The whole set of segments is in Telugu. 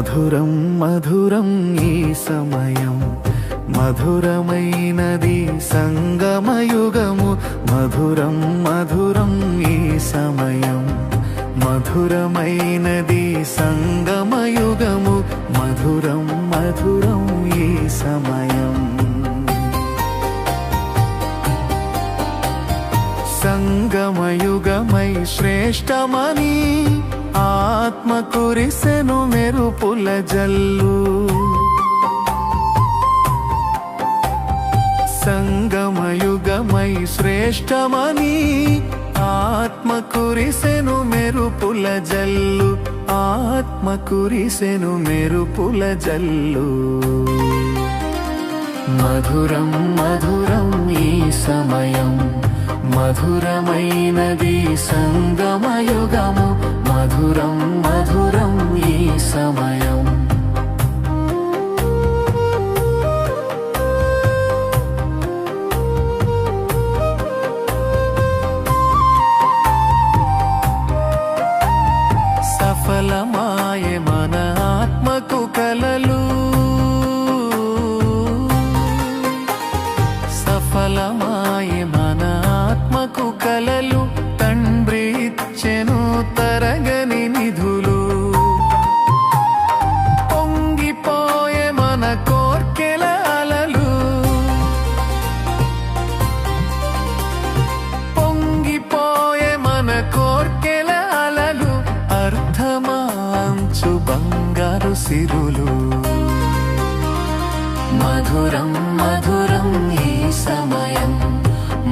మధురం మధురం ఈ సమయం, మధురమైనది సంగమయుగము. మధురం మధురం ఈ సమయం, మధురమైనది సంగమయుగము. మధురం మధురం ఈ సమయం. సంగమయుగమై శ్రేష్టమని ఆత్మ కురిసెను మెరుపుల జల్లు. సంగమయుగమై శ్రేష్టమని ఆత్మ కురిసెను మెరుపుల జల్లు. ఆత్మ కురిసెను మెరుపుల జల్లు. మధురం మధురం ఈ సమయం, మధురమైనది సంగమయుగము. మధురం మధురం ఈ సమయం. సఫలమాయే మన ఆత్మకు కలలు, సఫలమాయే మన ఆత్మకు కలలు. తండ్రి ఇచ్చెను తరగని నిధులు. పొంగిపోయే మన కోర్కెల అలలు, పొంగిపోయే మన కోర్కెల అలలు. అర్ధమాంచు బంగారు సిరులు. మధురం మధురం ఈ సమయం,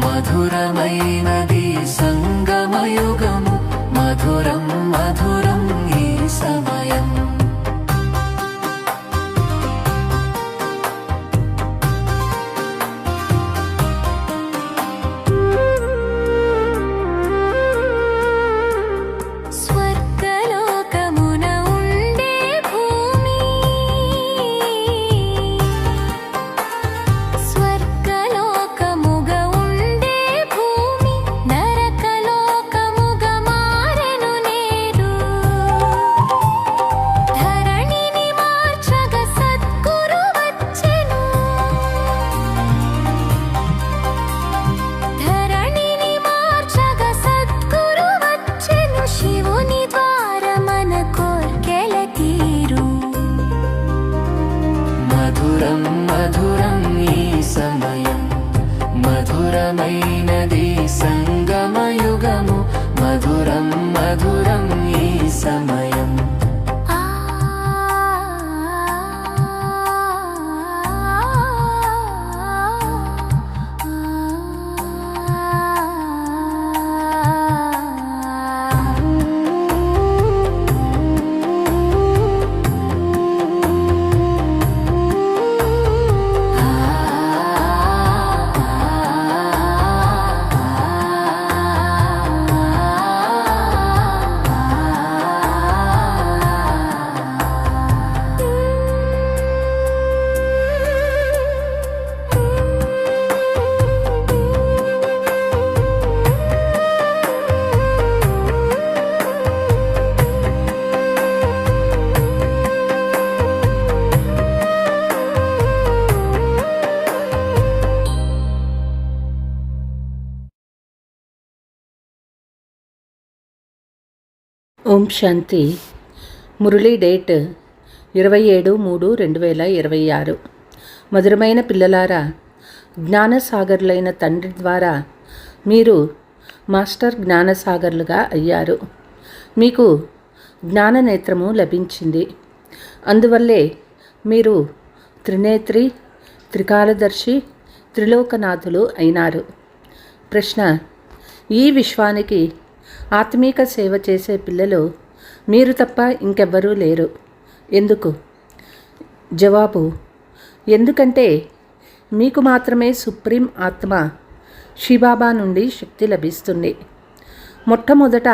మధురమైనది సంగమయుగము. మధురం మధురం ఈ సమయం. మధురం మధురం ఈ సమయం, మధురమైనది సంగమయుగము. మధురం మధురం ఈ సమయం. ఓం శాంతి. మురళీ డేట్ 27/3/2026. మధురమైన పిల్లలారా, జ్ఞానసాగర్లైన తండ్రి ద్వారా మీరు మాస్టర్ జ్ఞానసాగర్లుగా అయ్యారు. మీకు జ్ఞాననేత్రము లభించింది. అందువల్లే మీరు త్రినేత్రి, త్రికాలదర్శి, త్రిలోకనాథులు అయినారు. ప్రశ్న: ఈ విశ్వానికి ఆత్మీక సేవ చేసే పిల్లలు మీరు తప్ప ఇంకెవ్వరూ లేరు. ఎందుకు? జవాబు: ఎందుకంటే మీకు మాత్రమే సుప్రీం ఆత్మ శివబాబా నుండి శక్తి లభిస్తుంది. మొట్టమొదట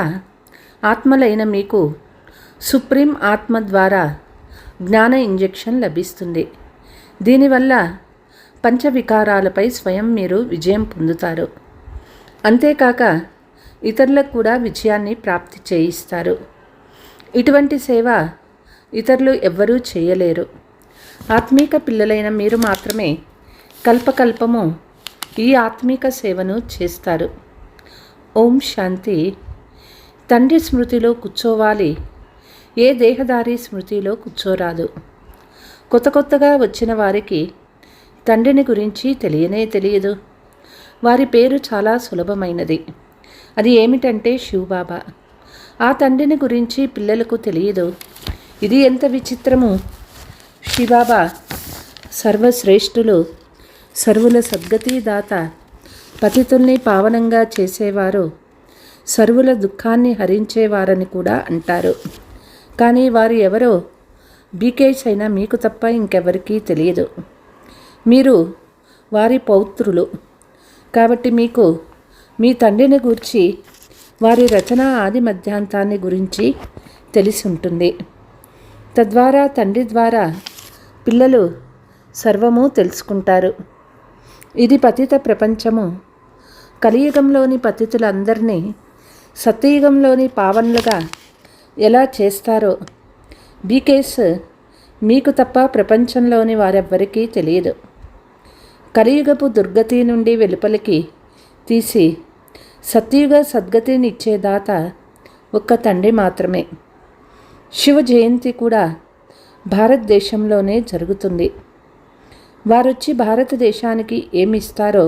ఆత్మలైన మీకు సుప్రీం ఆత్మ ద్వారా జ్ఞాన ఇంజెక్షన్ లభిస్తుంది. దీనివల్ల పంచవికారాలపై స్వయం మీరు విజయం పొందుతారు. అంతేకాక ఇతరులకు కూడా విజయాన్ని ప్రాప్తి చేయిస్తారు. ఇటువంటి సేవ ఇతరులు ఎవ్వరూ చేయలేరు. ఆత్మీక పిల్లలైన మీరు మాత్రమే కల్పకల్పము ఈ ఆత్మీక సేవను చేస్తారు. ఓం శాంతి. తండ్రి స్మృతిలో కూర్చోవాలి, ఏ దేహదారి స్మృతిలో కూర్చోరాదు. కొత్తగా వచ్చిన వారికి తండ్రిని గురించి తెలియనే తెలియదు. వారి పేరు చాలా సులభమైనది. అది ఏమిటంటే శివబాబా. ఆ తండ్రిని గురించి పిల్లలకు తెలియదు. ఇది ఎంత విచిత్రము! శివబాబా సర్వశ్రేష్ఠులు, సర్వుల సద్గతిదాత, పతితుల్ని పావనంగా చేసేవారు, సర్వుల దుఃఖాన్ని హరించేవారని కూడా అంటారు. కానీ వారు ఎవరో బీకేస్ అయినా మీకు తప్ప ఇంకెవరికీ తెలియదు. మీరు వారి పౌత్రులు కాబట్టి మీకు మీ తండ్రిని గూర్చి, వారి రచన ఆది మధ్యాంతాన్ని గురించి తెలిసి ఉంటుంది. తద్వారా తండ్రి ద్వారా పిల్లలు సర్వము తెలుసుకుంటారు. ఇది పతిత ప్రపంచము. కలియుగంలోని పతితులందరినీ సత్యయుగంలోని పావనులుగా ఎలా చేస్తారో బీకేస్ మీకు తప్ప ప్రపంచంలోని వారెవ్వరికీ తెలియదు. కలియుగపు దుర్గతి నుండి వెలుపలికి తీసి సత్యయుగ సద్గతినిచ్చే దాత ఒక్క తండ్రి మాత్రమే. శివ జయంతి కూడా భారతదేశంలోనే జరుగుతుంది. వారొచ్చి భారతదేశానికి ఏమిస్తారో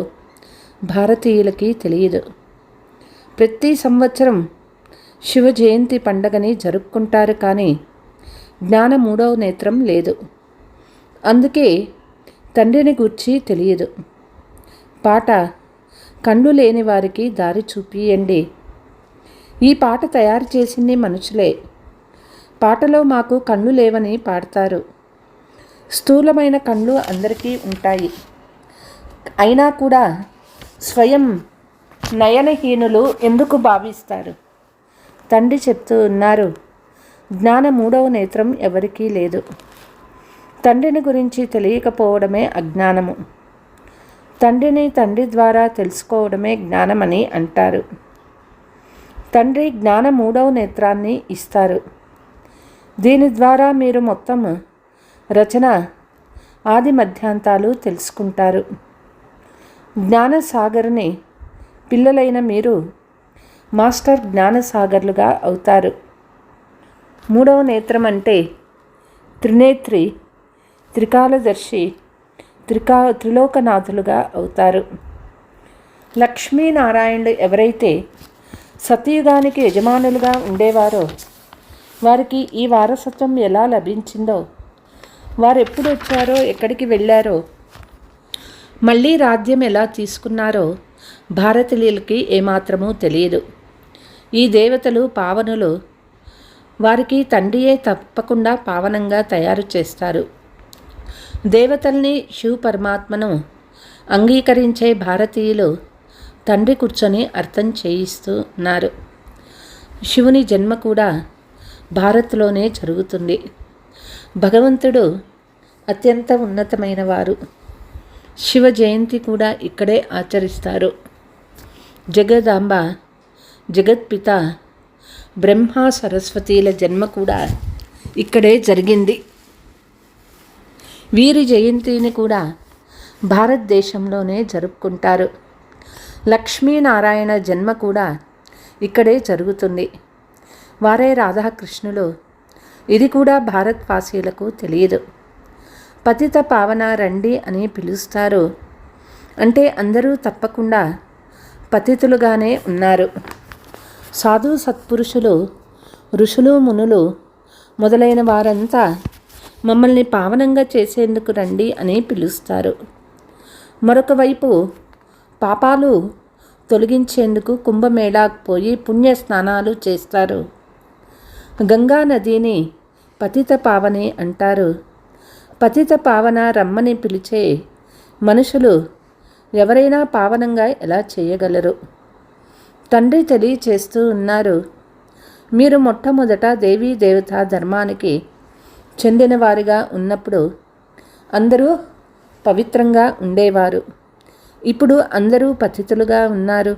భారతీయులకి తెలియదు. ప్రతి సంవత్సరం శివ జయంతి పండగని జరుపుకుంటారు, కానీ జ్ఞాన మూడవ నేత్రం లేదు. అందుకే తండ్రిని గూర్చి తెలియదు. పాట కళ్ళు లేని వారికి దారి చూపియండి. ఈ పాట తయారు చేసింది మనుషులే. పాటలో మాకు కళ్ళు లేవని పాడతారు. స్థూలమైన కళ్ళు అందరికీ ఉంటాయి. అయినా కూడా స్వయం నయనహీనులు ఎందుకు భావిస్తారు? తండ్రి చెప్తూ ఉన్నారు, జ్ఞాన మూడవ నేత్రం ఎవరికీ లేదు. తండ్రిని గురించి తెలియకపోవడమే అజ్ఞానము. తండ్రిని తండ్రి ద్వారా తెలుసుకోవడమే జ్ఞానమని అంటారు. తండ్రి జ్ఞాన మూడవ నేత్రాన్ని ఇస్తారు. దీని ద్వారా మీరు మొత్తం రచన ఆది మధ్యాంతాలు తెలుసుకుంటారు. జ్ఞానసాగర్ని పిల్లలైన మీరు మాస్టర్ జ్ఞానసాగర్లుగా అవుతారు. మూడవ నేత్రం అంటే త్రినేత్రి, త్రికాలదర్శి, త్రిలోకనాథులుగా అవుతారు. లక్ష్మీనారాయణులు ఎవరైతే సతయుగానికి యజమానులుగా ఉండేవారో వారికి ఈ వారసత్వం ఎలా లభించిందో, వారు ఎప్పుడు వచ్చారో, ఎక్కడికి వెళ్ళారో, మళ్ళీ రాజ్యం ఎలా తీసుకున్నారో భారతీయులకి ఏమాత్రమూ తెలియదు. ఈ దేవతలు పావనులు. వారికి తండ్రియే తప్పకుండా పావనంగా తయారు చేస్తారు. దేవతల్ని శివ పరమాత్మను అంగీకరించే భారతీయులు తండ్రి కూర్చొని అర్థం చేయిస్తున్నారు. శివుని జన్మ కూడా భారత్లోనే జరుగుతుంది. భగవంతుడు అత్యంత ఉన్నతమైన వారు. శివ జయంతి కూడా ఇక్కడే ఆచరిస్తారు. జగదాంబ, జగత్పిత, బ్రహ్మ సరస్వతీల జన్మ కూడా ఇక్కడే జరిగింది. వీరి జయంతిని కూడా భారతదేశంలోనే జరుపుకుంటారు. లక్ష్మీనారాయణ జన్మ కూడా ఇక్కడే జరుగుతుంది. వారే రాధాకృష్ణులు. ఇది కూడా భారతవాసీలకు తెలియదు. పతిత పావన రండి అని పిలుస్తారు. అంటే అందరూ తప్పకుండా పతితులుగానే ఉన్నారు. సాధు సత్పురుషులు, ఋషులు, మునులు మొదలైన వారంతా మమ్మల్ని పావనంగా చేసేందుకు రండి అని పిలుస్తారు. మరొక వైపు పాపాలు తొలగించేందుకు కుంభమేళాకు పోయి పుణ్య స్నానాలు చేస్తారు. గంగా నదిని పతిత పావని అంటారు. పతిత పావన రమ్మని పిలిచే మనుషులు ఎవరైనా పావనంగా ఎలా చేయగలరు? తండ్రి తెలియచేస్తూ ఉన్నారు, మీరు మొట్టమొదట దేవీ దేవతా ధర్మానికి చెందినవారిగా ఉన్నప్పుడు అందరూ పవిత్రంగా ఉండేవారు. ఇప్పుడు అందరూ పతితులుగా ఉన్నారు.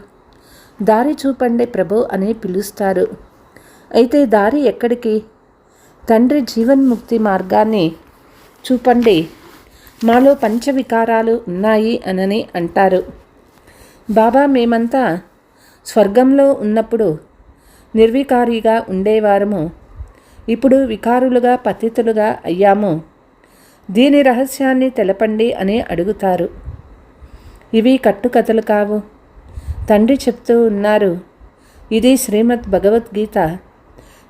దారి చూపండి ప్రభు అని పిలుస్తారు. అయితే దారి ఎక్కడికి? తండ్రి జీవన్ముక్తి మార్గాన్ని చూపండి, మాలో పంచవికారాలు ఉన్నాయి అనని అంటారు. బాబా, మేమంతా స్వర్గంలో ఉన్నప్పుడు నిర్వికారిగా ఉండేవారము, ఇప్పుడు వికారులుగా పతితులుగా అయ్యాము, దీని రహస్యాన్ని తెలపండి అని అడుగుతారు. ఇవి కట్టుకథలు కావు. తండ్రి చెప్తూ ఉన్నారు, ఇది శ్రీమద్ భగవద్గీత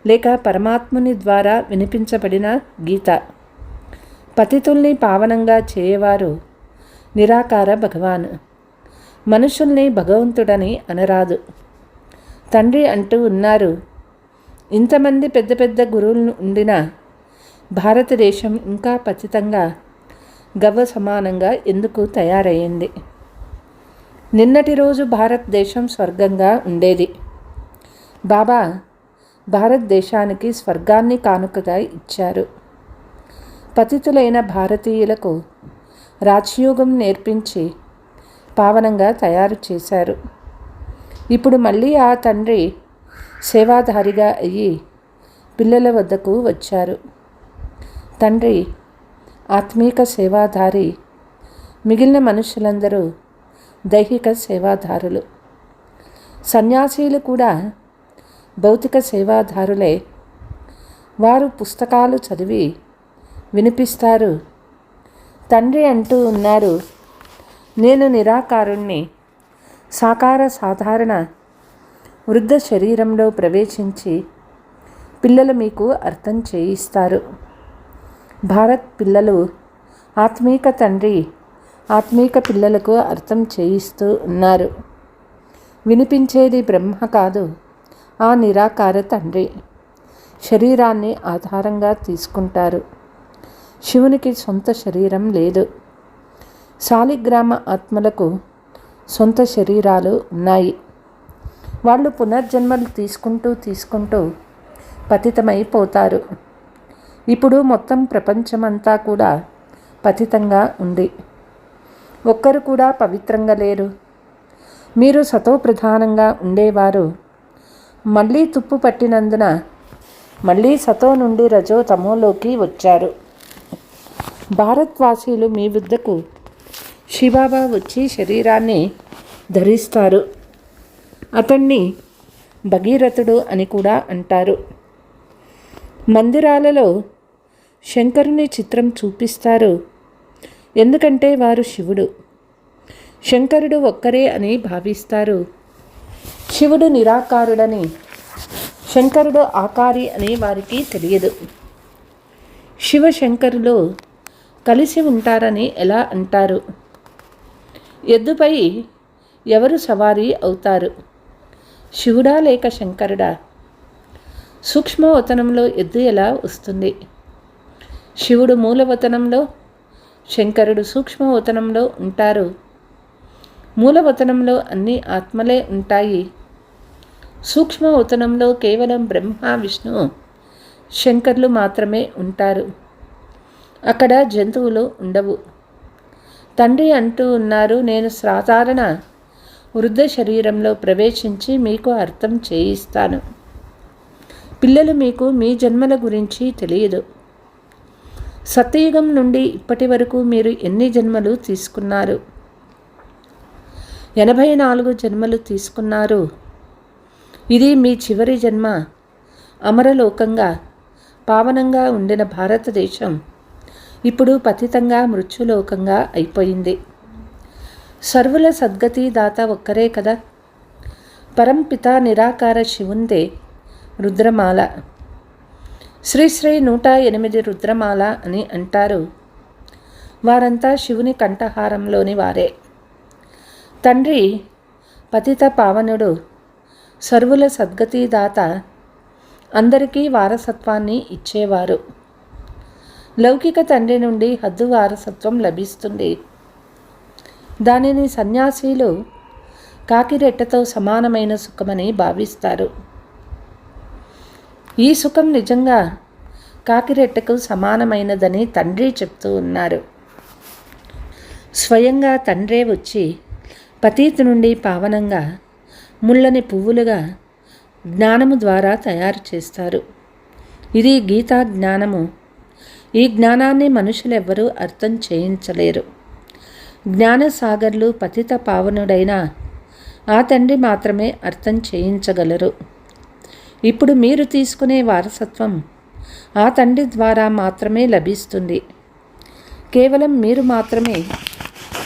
లేక పరమాత్ముని ద్వారా వినిపించబడిన గీత. పతితుల్ని పావనంగా చేయవారు నిరాకార భగవాన్. మనుషుల్ని భగవంతుడని అనరాదు. తండ్రి అంటూ ఉన్నారు, ఇంతమంది పెద్ద పెద్ద గురువులు ఉండిన భారతదేశం ఇంకా పతితంగా గవ్వ సమానంగా ఎందుకు తయారయ్యింది? నిన్నటి రోజు భారతదేశం స్వర్గంగా ఉండేది. బాబా భారతదేశానికి స్వర్గాన్ని కానుకగా ఇచ్చారు. పతితులైన భారతీయులకు రాజయోగం నేర్పించి పావనంగా తయారు చేశారు. ఇప్పుడు మళ్ళీ ఆ తండ్రి సేవాధారిగా అయ్యి పిల్లల వద్దకు వచ్చారు. తండ్రి ఆత్మీక సేవాధారి, మిగిలిన మనుషులందరూ దైహిక సేవాదారులు. సన్యాసీలు కూడా భౌతిక సేవాదారులే. వారు పుస్తకాలు చదివి వినిపిస్తారు. తండ్రి అంటూ ఉన్నారు, నేను నిరాకారుణ్ణి, సాకార సాధారణ వృద్ధ శరీరంలో ప్రవేశించి పిల్లలు మీకు అర్థం చేయిస్తారు. భారత్ పిల్లలు ఆత్మీక తండ్రి ఆత్మీక పిల్లలకు అర్థం చేయిస్తూ ఉన్నారు. వినిపించేది బ్రహ్మ కాదు, ఆ నిరాకార తండ్రి. శరీరాన్ని ఆధారంగా తీసుకుంటారు. శివునికి సొంత శరీరం లేదు. శాలిగ్రామ ఆత్మలకు సొంత శరీరాలు ఉన్నాయి. వాళ్ళు పునర్జన్మలు తీసుకుంటూ పతితమైపోతారు. ఇప్పుడు మొత్తం ప్రపంచమంతా కూడా పతితంగా ఉంది. ఒక్కరు కూడా పవిత్రంగా లేరు. మీరు సతో ప్రధానంగా ఉండేవారు మళ్ళీ తుప్పు పట్టినందున మళ్ళీ సతో నుండి రజో తమోలోకి వచ్చారు. భారత్వాసీలు మీ వద్దకు శివబాబా వచ్చి శరీరాన్ని ధరిస్తారు. అతన్ని భగీరథుడు అని కూడా అంటారు. మందిరాలలో శంకరుని చిత్రం చూపిస్తారు. ఎందుకంటే వారు శివుడు, శంకరుడు ఒక్కరే అని భావిస్తారు. శివుడు నిరాకారుడని, శంకరుడు ఆకారి అని వారికి తెలియదు. శివశంకరులు కలిసి ఉంటారని ఎలా అంటారు? ఎద్దుపై ఎవరు సవారీ అవుతారు, శివుడా లేక శంకరుడా? సూక్ష్మవతనంలో ఎద్దు ఎలా వస్తుంది? శివుడు మూలవతనంలో, శంకరుడు సూక్ష్మవతనంలో ఉంటారు. మూలవతనంలో అన్ని ఆత్మలే ఉంటాయి. సూక్ష్మవతనంలో కేవలం బ్రహ్మ విష్ణు శంకర్లు మాత్రమే ఉంటారు. అక్కడ జంతువులు ఉండవు. తండ్రి అంటూ ఉన్నారు, నేను సాధారణ వృద్ధ శరీరంలో ప్రవేశించి మీకు అర్థం చేయిస్తాను. పిల్లలు, మీకు మీ జన్మల గురించి తెలియదు. సత్యయుగం నుండి ఇప్పటి వరకు మీరు ఎన్ని జన్మలు తీసుకున్నారు? 84 జన్మలు తీసుకున్నారు. ఇది మీ చివరి జన్మ. అమరలోకంగా పావనంగా ఉండిన భారతదేశం ఇప్పుడు పతితంగా మృత్యులోకంగా అయిపోయింది. సర్వుల సద్గతి దాత ఒక్కరే కదా. పరంపిత నిరాకార శివుందే రుద్రమాల. శ్రీ 108 రుద్రమాల అని అంటారు. వారంతా శివుని కంఠహారంలోని వారే. తండ్రి పతిత పావనుడు, సర్వుల సద్గతి దాత, అందరికీ వారసత్వాన్ని ఇచ్చేవారు. లౌకిక తండ్రి నుండి హద్దు వారసత్వం లభిస్తుంది. దానిని సన్యాసీలు కాకిరెట్టతో సమానమైన సుఖమని భావిస్తారు. ఈ సుఖం నిజంగా కాకిరెట్టకు సమానమైనదని తండ్రి చెప్తూ ఉన్నారు. స్వయంగా తండ్రే వచ్చి పతీతు నుండి పావనంగా ముళ్ళని పువ్వులుగా జ్ఞానము ద్వారా తయారు చేస్తారు. ఇది గీతా జ్ఞానము. ఈ జ్ఞానాన్ని మనుషులెవ్వరూ అర్థం చేయించలేరు. జ్ఞానసాగర్లు పతిత పావనుడైన ఆ తండ్రి మాత్రమే అర్థం చేయించగలరు. ఇప్పుడు మీరు తీసుకునే వారసత్వం ఆ తండ్రి ద్వారా మాత్రమే లభిస్తుంది. కేవలం మీరు మాత్రమే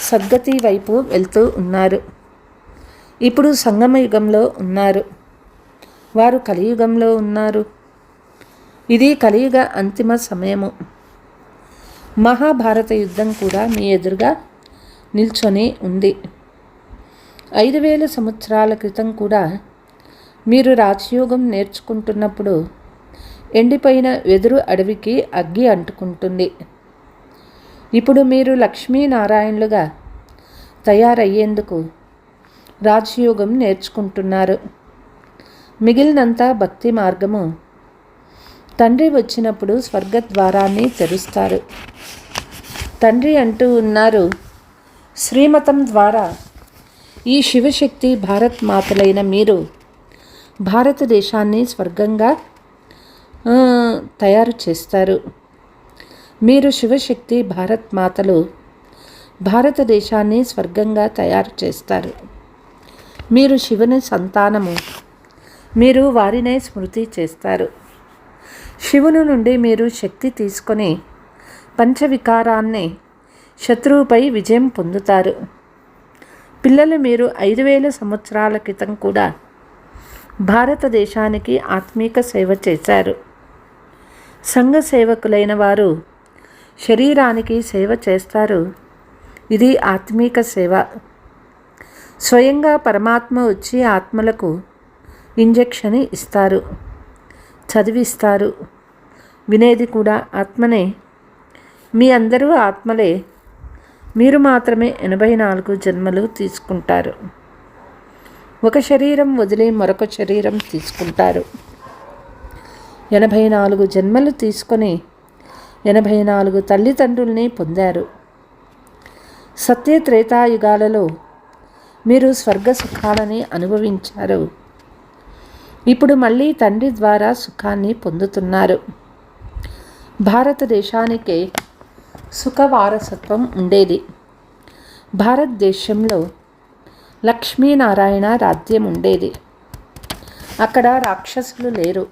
సద్గతి వైపు వెళ్తూ ఉన్నారు. ఇప్పుడు సంగమయుగంలో ఉన్నారు. వారు కలియుగంలో ఉన్నారు. ఇది కలియుగ అంతిమ సమయము. మహాభారత యుద్ధం కూడా మీ ఎదురుగా నిల్చొని ఉంది. 5000 సంవత్సరాల క్రితం కూడా మీరు రాజయోగం నేర్చుకుంటున్నప్పుడు ఎండిపోయిన వెదురు అడవికి అగ్గి అంటుకుంటుంది. ఇప్పుడు మీరు లక్ష్మీనారాయణులుగా తయారయ్యేందుకు రాజయోగం నేర్చుకుంటున్నారు. మిగిలినంతా భక్తి మార్గము. తండ్రి వచ్చినప్పుడు స్వర్గద్వారాన్ని తెరుస్తారు. తండ్రి అంటూ ఉన్నారు, శ్రీమతం ద్వారా ఈ శివశక్తి భారత్ మాతలైన మీరు భారతదేశాన్ని స్వర్గంగా తయారు చేస్తారు. మీరు శివశక్తి భారత్ మాతలు భారతదేశాన్ని స్వర్గంగా తయారు చేస్తారు. మీరు శివుని సంతానము. మీరు వారినే స్మృతి చేస్తారు. శివుని నుండి మీరు శక్తి తీసుకొని పంచవికారాన్ని శత్రువుపై విజయం పొందుతారు. పిల్లలు, మీరు 5000 సంవత్సరాల క్రితం కూడా భారతదేశానికి ఆత్మీక సేవ చేశారు. సంఘ సేవకులైన వారు శరీరానికి సేవ చేస్తారు. ఇది ఆత్మీక సేవ. స్వయంగా పరమాత్మ వచ్చి ఆత్మలకు ఇంజెక్షన్ ఇస్తారు, చదివిస్తారు. వినేది కూడా ఆత్మనే. మీ అందరూ ఆత్మలే. మీరు మాత్రమే 84 జన్మలు తీసుకుంటారు. ఒక శరీరం వదిలి మరొక శరీరం తీసుకుంటారు. 84 జన్మలు తీసుకొని 84 తల్లిదండ్రుల్ని పొందారు. సత్య త్రేతాయుగాలలో మీరు స్వర్గ సుఖాలని అనుభవించారు. ఇప్పుడు మళ్ళీ తండ్రి ద్వారా సుఖాన్ని పొందుతున్నారు. భారతదేశానికే సుఖ వారసత్వం ఉండేది. భారతదేశంలో లక్ష్మీనారాయణ రాజ్యం ఉండేది. అక్కడ రాక్షసులు లేరు.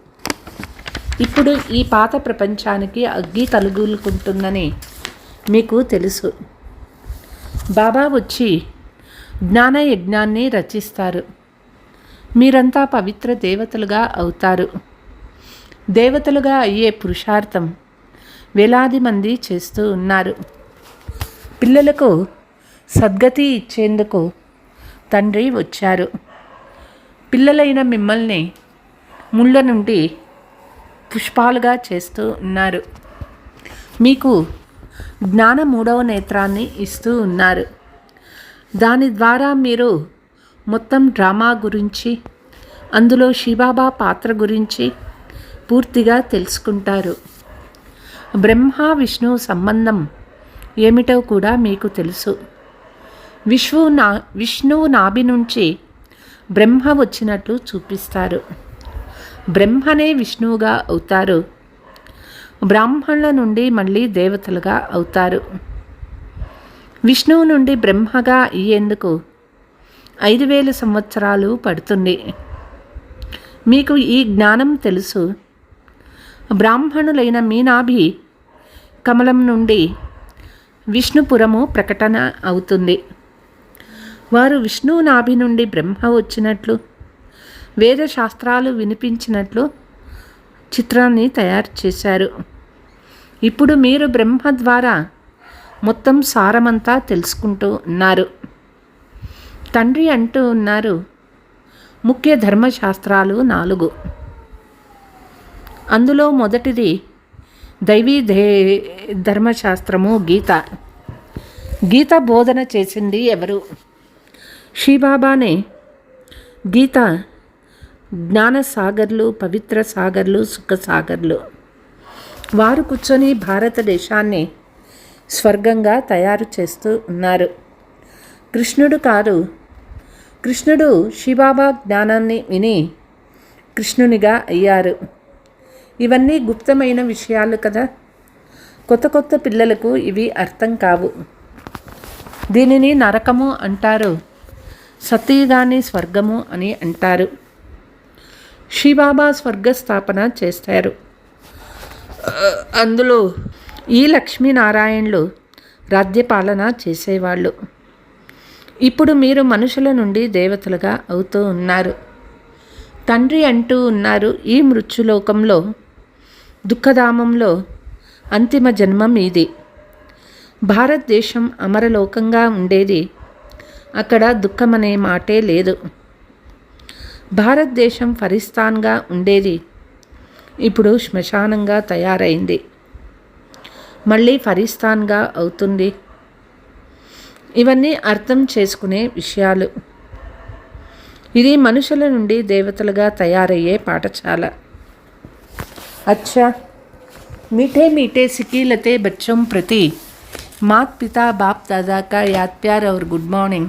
ఇప్పుడు ఈ పాత ప్రపంచానికి అగ్గి తలుగులుకుంటుందని మీకు తెలుసు. బాబా వచ్చి జ్ఞాన యజ్ఞాన్ని రచిస్తారు. మీరంతా పవిత్ర దేవతలుగా అవుతారు. దేవతలుగా అయ్యే పురుషార్థం వేలాది మంది చేస్తూ ఉన్నారు. పిల్లలకు సద్గతి ఇచ్చేందుకు తండ్రి వచ్చారు. పిల్లలైన మిమ్మల్ని ముళ్ళ నుండి పుష్పాలుగా చేస్తూ ఉన్నారు. మీకు జ్ఞాన 3వ నేత్రాన్ని ఇస్తూ ఉన్నారు. దాని ద్వారా మీరు మొత్తం డ్రామా గురించి, అందులో శివబాబా పాత్ర గురించి పూర్తిగా తెలుసుకుంటారు. బ్రహ్మ విష్ణువు సంబంధం ఏమిటో కూడా మీకు తెలుసు. విష్ణువు నాభి నుంచి బ్రహ్మ వచ్చినట్లు చూపిస్తారు. బ్రహ్మనే విష్ణువుగా అవుతారు. బ్రాహ్మణుల నుండి మళ్ళీ దేవతలుగా అవుతారు. విష్ణువు నుండి బ్రహ్మగా అయ్యేందుకు 5000 సంవత్సరాలు పడుతుంది. మీకు ఈ జ్ఞానం తెలుసు. బ్రాహ్మణులైన మీ నాభి కమలం నుండి విష్ణుపురము ప్రకటన అవుతుంది. వారు విష్ణువు నాభి నుండి బ్రహ్మ వచ్చినట్లు, వేదశాస్త్రాలు వినిపించినట్లు చిత్రాన్ని తయారు చేశారు. ఇప్పుడు మీరు బ్రహ్మ ద్వారా మొత్తం సారమంతా తెలుసుకుంటూ ఉన్నారు. తండ్రి అంటూ ఉన్నారు, ముఖ్య ధర్మశాస్త్రాలు 4. అందులో మొదటిది దైవీ ధర్మశాస్త్రము గీత. గీత బోధన చేసింది ఎవరు? శ్రీబాబానే. గీత జ్ఞానసాగర్లు, పవిత్ర సాగర్లు, సుఖసాగర్లు. వారు కూర్చొని భారతదేశాన్ని స్వర్గంగా తయారు చేస్తూ ఉన్నారు. కృష్ణుడు కాదు. కృష్ణుడు శివబాబా జ్ఞానాన్ని విని కృష్ణునిగా అయ్యారు. ఇవన్నీ గుప్తమైన విషయాలు కదా. కొత్త కొత్త పిల్లలకు ఇవి అర్థం కావు. దీనిని నరకము అంటారు, సతీగాని స్వర్గము అని అంటారు. శ్రీబాబా స్వర్గస్థాపన చేస్తారు. అందులో ఈ లక్ష్మీనారాయణులు రాజ్యపాలన చేసేవాళ్ళు. ఇప్పుడు మీరు మనుషుల నుండి దేవతలుగా అవుతూ ఉన్నారు. తండ్రి అంటూ ఉన్నారు, ఈ మృత్యులోకంలో, దుఃఖధామంలో అంతిమ జన్మ మీది. భారతదేశం అమరలోకంగా ఉండేది. అక్కడ దుఃఖమనే మాటే లేదు. భారతదేశం ఫరిస్తాన్గా ఉండేది. ఇప్పుడు శ్మశానంగా తయారైంది. మళ్ళీ ఫరిస్తాన్గా అవుతుంది. ఇవన్నీ అర్థం చేసుకునే విషయాలు. ఇది మనుషుల నుండి దేవతలుగా తయారయ్యే పాఠశాల. अच्छा, मीठे मीठे सिकीलते बच्चों प्रति मात पिता बाप दादा का याद प्यार और गुड मॉर्निंग.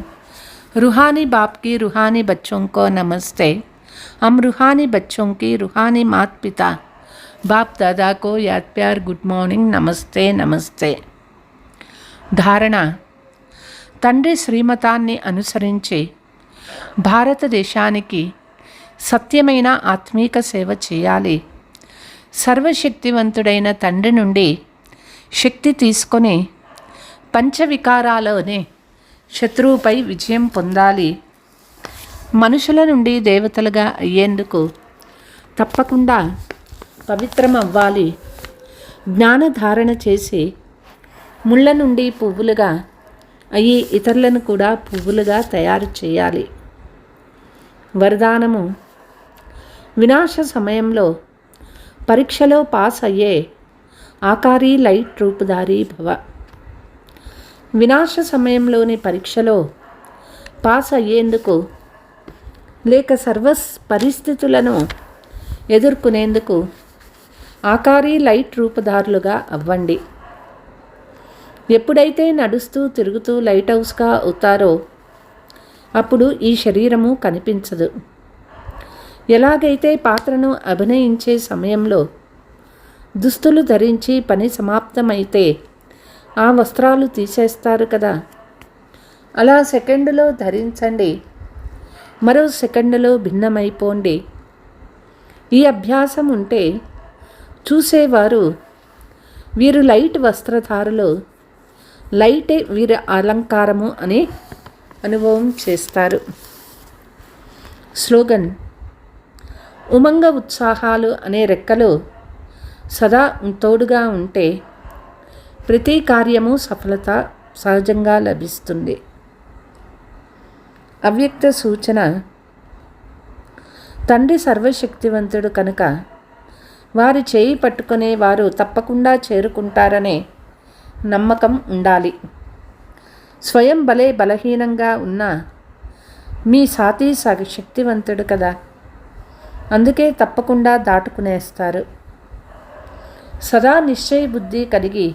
रूहानी बाप की रूहानी बच्चों को नमस्ते. हम रूहानी बच्चों की रूहानी मात पिता बाप दादा को याद प्यार गुड मॉर्निंग नमस्ते नमस्ते. ధారణ: తండ్రి శ్రీమతాన్ని అనుసరించి భారతదేశానికి సత్యమైన ఆత్మీక సేవ చేయాలి. సర్వశక్తివంతుడైన తండ్రి నుండి శక్తి తీసుకొని పంచవికారాలోనే శత్రువుపై విజయం పొందాలి. మనుషుల నుండి దేవతలుగా అయ్యేందుకు తప్పకుండా పవిత్రం అవ్వాలి. జ్ఞానధారణ చేసి ముళ్ళ నుండి పువ్వులుగా అయ్యి ఇతరులను కూడా పువ్వులుగా తయారు చేయాలి. వరదానము: వినాశ సమయంలో పరీక్షలో పాస్ అయ్యే ఆకారి లైట్ రూపుదారి భవ. వినాశ సమయంలోని పరీక్షలో పాస్ అయ్యేందుకు లేక సర్వ పరిస్థితులను ఎదుర్కొనేందుకు ఆకారి లైట్ రూపదారులుగా అవ్వండి. ఎప్పుడైతే నడుస్తూ తిరుగుతూ లైట్ హౌస్గా అవుతారో అప్పుడు ఈ శరీరము కనిపించదు. ఎలాగైతే పాత్రను అభినయించే సమయంలో దుస్తులు ధరించి పని సమాప్తమైతే ఆ వస్త్రాలు తీసేస్తారు కదా, అలా సెకండులో ధరించండి, మరో సెకండులో భిన్నమైపోండి. ఈ అభ్యాసం ఉంటే చూసేవారు వీరు లైట్ వస్త్రధారులు, లైటే వీరి అలంకారము అని అనుభవం చేస్తారు. స్లోగన్: ఉమంగ ఉత్సాహాలు అనే రెక్కలు సదా తోడుగా ఉంటే ప్రతి కార్యము సఫలత సహజంగా లభిస్తుంది. అవ్యక్త సూచన: తండ్రి సర్వశక్తివంతుడు కనుక వారి చేయి పట్టుకునే వారు తప్పకుండా చేరుకుంటారనే నమ్మకం ఉండాలి. స్వయం భలే బలహీనంగా ఉన్న మీ సాతి శక్తివంతుడు కదా, అందుకే తప్పకుండా దాటుకునేస్తారు. సదా నిశ్చయ బుద్ధి కలిగి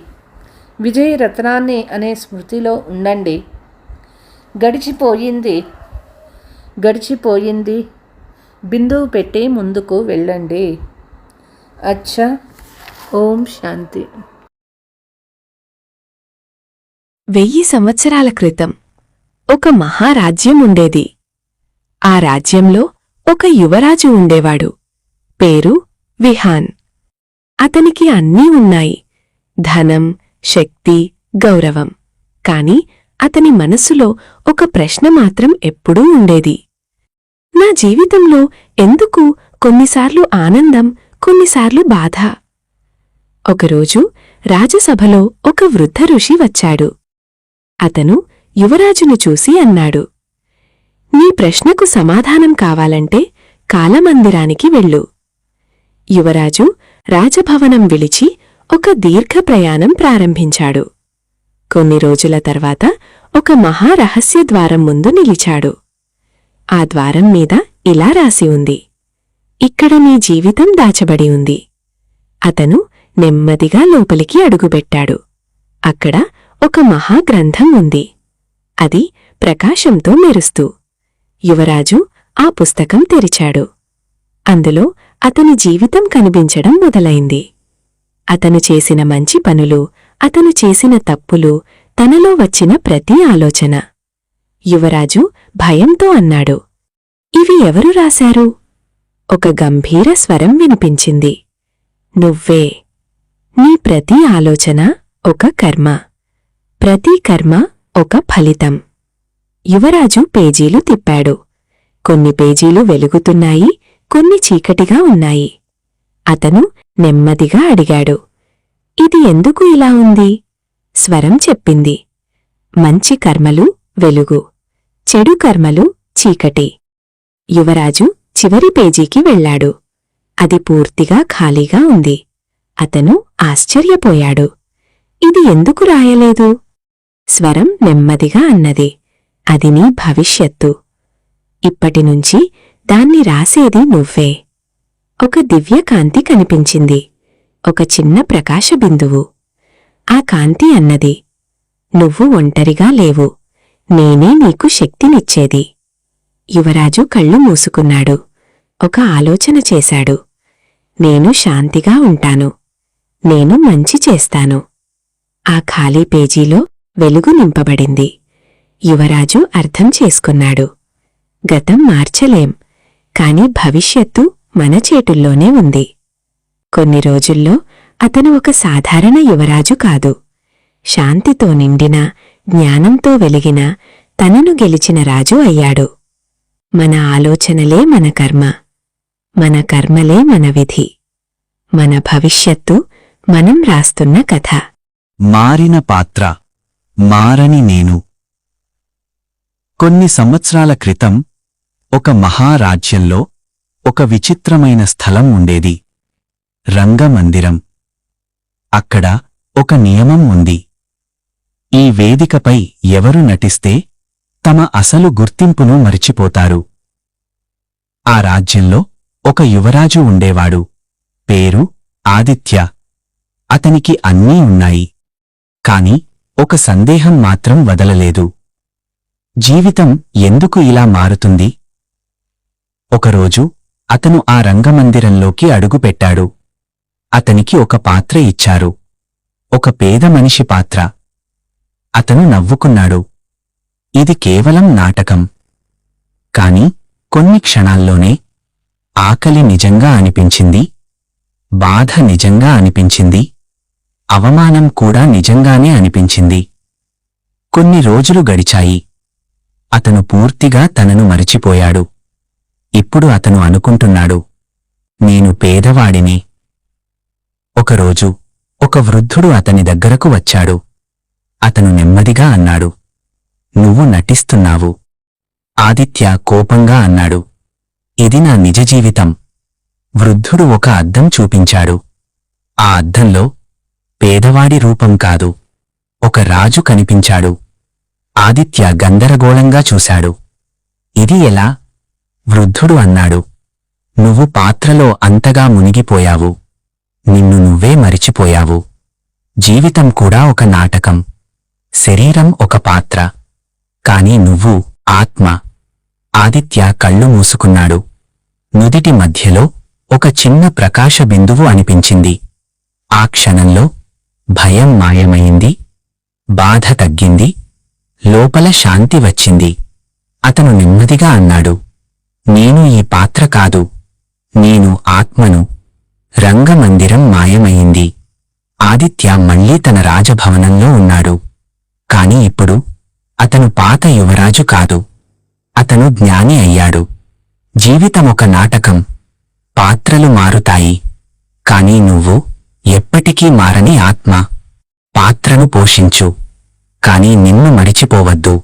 విజయ రత్నాన్ని అనే స్మృతిలో ఉండండి. గడిచిపోయింది బిందువు పెట్టి ముందుకు వెళ్ళండి. అచ్చా, ఓం శాంతి. 1000 సంవత్సరాల క్రితం ఒక మహారాజ్యం ఉండేది. ఆ రాజ్యంలో ఒక యువరాజు ఉండేవాడు. పేరు విహాన్. అతనికి అన్నీ ఉన్నాయి: ధనం, శక్తి, గౌరవం. కాని అతని మనస్సులో ఒక ప్రశ్న మాత్రం ఎప్పుడూ ఉండేది: నా జీవితంలో ఎందుకు కొన్నిసార్లు ఆనందం, కొన్నిసార్లు బాధ? ఒకరోజు రాజసభలో ఒక వృద్ధ ఋషి వచ్చాడు. అతను యువరాజును చూసి అన్నాడు, నీ ప్రశ్నకు సమాధానం కావాలంటే కాలమందిరానికి వెళ్ళు. యువరాజు రాజభవనం విడిచి ఒక దీర్ఘ ప్రయాణం ప్రారంభించాడు. కొన్ని రోజుల తర్వాత ఒక మహారహస్య ద్వారం ముందు నిలిచాడు. ఆ ద్వారం మీద ఇలా రాసి ఉంది: ఇక్కడ నీ జీవితం దాచబడి ఉంది. అతను నెమ్మదిగా లోపలికి అడుగుపెట్టాడు. అక్కడ ఒక మహాగ్రంథం ఉంది. అది ప్రకాశంతో మెరుస్తూ. యువరాజు ఆ పుస్తకం తెరిచాడు. అందులో అతని జీవితం కనిపించడం మొదలైంది. అతను చేసిన మంచి పనులు, అతను చేసిన తప్పులు, తనలో వచ్చిన ప్రతి ఆలోచన. యువరాజు భయంతో అన్నాడు, ఇవి ఎవరు రాశారు? ఒక గంభీర స్వరం వినిపించింది. నువ్వే. నీ ప్రతి ఆలోచన ఒక కర్మ, ప్రతి కర్మ ఒక ఫలితం. యువరాజు పేజీలు తిప్పాడు. కొన్ని పేజీలు వెలుగుతున్నాయి, కొన్ని చీకటిగా ఉన్నాయి. అతను నెమ్మదిగా అడిగాడు, ఇది ఎందుకు ఇలా ఉంది? స్వరం చెప్పింది, మంచి కర్మలు వెలుగు, చెడు కర్మలు చీకటి. యువరాజు చివరి పేజీకి వెళ్లాడు. అది పూర్తిగా ఖాళీగా ఉంది. అతను ఆశ్చర్యపోయాడు. ఇది ఎందుకు రాయలేదు? స్వరం నెమ్మదిగా అన్నది, అది నీ భవిష్యత్తు. ఇప్పటినుంచి దాన్ని రాసేది నువ్వే. ఒక దివ్యకాంతి కనిపించింది, ఒక చిన్న ప్రకాశ బిందువు. ఆ కాంతి అన్నది, నువ్వు ఒంటరిగా లేవు, నేనే నీకు శక్తినిచ్చేది. యువరాజు కళ్ళు మూసుకున్నాడు. ఒక ఆలోచన చేశాడు. నేను శాంతిగా ఉంటాను, నేను మంచి చేస్తాను. ఆ ఖాళీ పేజీలో వెలుగు నింపబడింది. యువరాజు అర్థం చేసుకున్నాడు, గతం మార్చలేం, కాని భవిష్యత్తు మన చేతుల్లోనే ఉంది. కొన్ని రోజుల్లో అతను ఒక సాధారణ యువరాజు కాదు, శాంతితో నిండిన, జ్ఞానంతో వెలిగిన, తనను గెలిచిన రాజు అయ్యాడు. మన ఆలోచనలే మన కర్మ, మన కర్మలే మన విధి, మన భవిష్యత్తు మనం రాస్తున్న కథ. మారిన పాత్ర, మారని నేను. కొన్ని సంవత్సరాల క్రితం ఒక మహారాజ్యంలో ఒక విచిత్రమైన స్థలం ఉండేది, రంగమందిరం. అక్కడ ఒక నియమం ఉంది. ఈ వేదికపై ఎవరు నటిస్తే తమ అసలు గుర్తింపును మరిచిపోతారు. ఆ రాజ్యంలో ఒక యువరాజు ఉండేవాడు, పేరు ఆదిత్య. అతనికి అన్నీ ఉన్నాయి, కాని ఒక సందేహం మాత్రం వదలలేదు. జీవితం ఎందుకు ఇలా మారుతుంది? ఒకరోజు అతను ఆ రంగమందిరంలోకి అడుగుపెట్టాడు. అతనికి ఒక పాత్ర ఇచ్చారు, ఒక పేద మనిషి పాత్ర. అతను నవ్వుకున్నాడు. ఇది కేవలం నాటకం. కాని కొన్ని క్షణాల్లోనే ఆకలి నిజంగా అనిపించింది, బాధ నిజంగా అనిపించింది, అవమానం కూడా నిజంగానే అనిపించింది. కొన్ని రోజులు గడిచాయి. అతను పూర్తిగా తనను మరిచిపోయాడు. ఇప్పుడు అతను అనుకుంటున్నాడు, నేను పేదవాడిని. ఒకరోజు ఒక వృద్ధుడు అతని దగ్గరకు వచ్చాడు. అతను నెమ్మదిగా అన్నాడు, నువ్వు నటిస్తున్నావు. ఆదిత్య కోపంగా అన్నాడు, ఇది నా నిజ జీవితం. వృద్ధుడు ఒక అద్దం చూపించాడు. ఆ అద్దంలో పేదవాడి రూపం కాదు, ఒక రాజు కనిపించాడు. ఆదిత్య గందరగోళంగా చూశాడు. ఇది ఎలా? వృద్ధుడు అన్నాడు, నువ్వు పాత్రలో అంతగా మునిగిపోయావు, నిన్ను నువ్వే మరిచిపోయావు. జీవితం కూడా ఒక నాటకం, శరీరం ఒక పాత్ర, కాని నువ్వు ఆత్మ. ఆదిత్య కళ్ళు మూసుకున్నాడు. నుదిటి మధ్యలో ఒక చిన్న ప్రకాశ బిందువు అనిపించింది. ఆ క్షణంలో భయం మాయమైంది, బాధ తగ్గింది, లోపల శాంతి వచ్చింది. అతను నెమ్మదిగా అన్నాడు, నేను ఈ పాత్ర కాదు, నేను ఆత్మను. రంగమందిరం మాయమైంది. ఆదిత్య మళ్లీ తన రాజభవనంలో ఉన్నాడు. కాని ఇప్పుడు అతను పాత యువరాజు కాదు, అతను జ్ఞాని అయ్యాడు. జీవితమొక నాటకం, పాత్రలు మారుతాయి, కాని నువ్వు ఎప్పటికీ మారని ఆత్మ. పాత్రను పోషించు, కాని నిన్ను మరిచిపోవద్దు.